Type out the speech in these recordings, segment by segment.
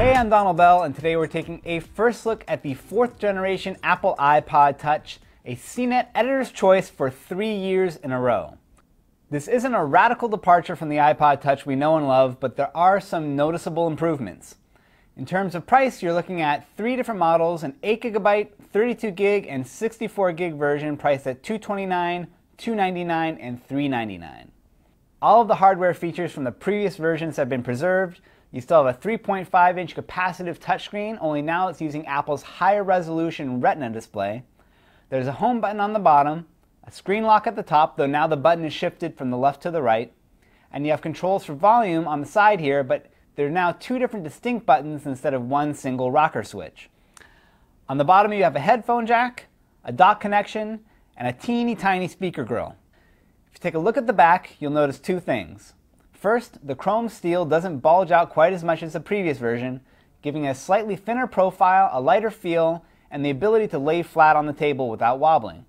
Hey, I'm Donald Bell, and today we're taking a first look at the 4th generation Apple iPod Touch, a CNET editor's choice for 3 years in a row. This isn't a radical departure from the iPod Touch we know and love, but there are some noticeable improvements. In terms of price, you're looking at 3 different models, an 8GB, 32GB, and 64GB version priced at $229, $299, and $399. All of the hardware features from the previous versions have been preserved. You still have a 3.5-inch capacitive touchscreen, only now it's using Apple's higher resolution Retina display. There's a home button on the bottom, a screen lock at the top, though now the button is shifted from the left to the right, and you have controls for volume on the side here, but there are now 2 different distinct buttons instead of one single rocker switch. On the bottom you have a headphone jack, a dock connection, and a teeny tiny speaker grill. If you take a look at the back, you'll notice 2 things. First, the chrome steel doesn't bulge out quite as much as the previous version, giving a slightly thinner profile, a lighter feel, and the ability to lay flat on the table without wobbling.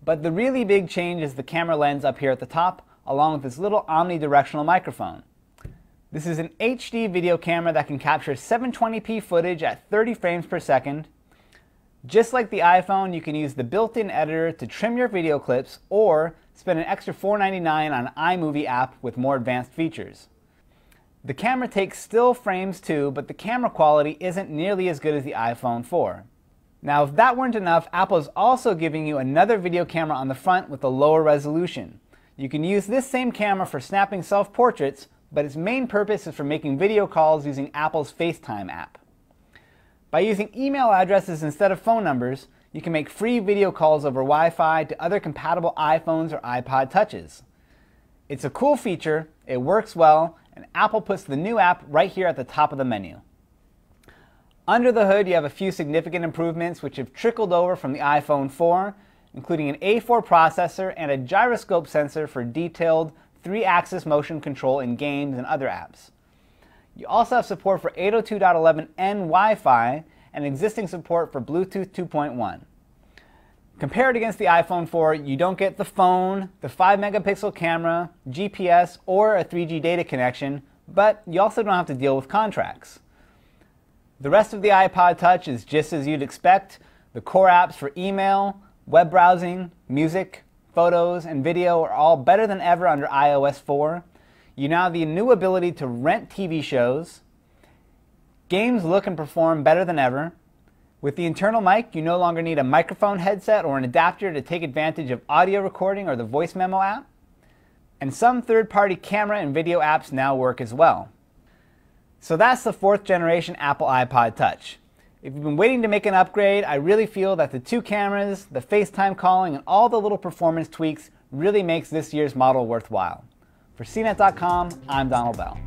But the really big change is the camera lens up here at the top, along with this little omnidirectional microphone. This is an HD video camera that can capture 720p footage at 30 frames per second. Just like the iPhone, you can use the built-in editor to trim your video clips or spend an extra $4.99 on an iMovie app with more advanced features. The camera takes still frames too, but the camera quality isn't nearly as good as the iPhone 4. Now, if that weren't enough, Apple is also giving you another video camera on the front with a lower resolution. You can use this same camera for snapping self-portraits, but its main purpose is for making video calls using Apple's Facetime app. By using email addresses instead of phone numbers, you can make free video calls over Wi-Fi to other compatible iPhones or iPod Touches. It's a cool feature, it works well, and Apple puts the new app right here at the top of the menu. Under the hood, you have a few significant improvements which have trickled over from the iPhone 4, including an A4 processor and a gyroscope sensor for detailed 3-axis motion control in games and other apps. You also have support for 802.11n Wi-Fi and existing support for Bluetooth 2.1. Compared against the iPhone 4, you don't get the phone, the 5-megapixel camera, GPS, or a 3G data connection, but you also don't have to deal with contracts. The rest of the iPod Touch is just as you'd expect. The core apps for email, web browsing, music, photos, and video are all better than ever under iOS 4. You now have the new ability to rent TV shows. Games look and perform better than ever. With the internal mic, you no longer need a microphone headset or an adapter to take advantage of audio recording or the voice memo app. And some third-party camera and video apps now work as well. So that's the 4th generation Apple iPod Touch. If you've been waiting to make an upgrade, I really feel that the 2 cameras, the FaceTime calling, and all the little performance tweaks really makes this year's model worthwhile. For CNET.com, I'm Donald Bell.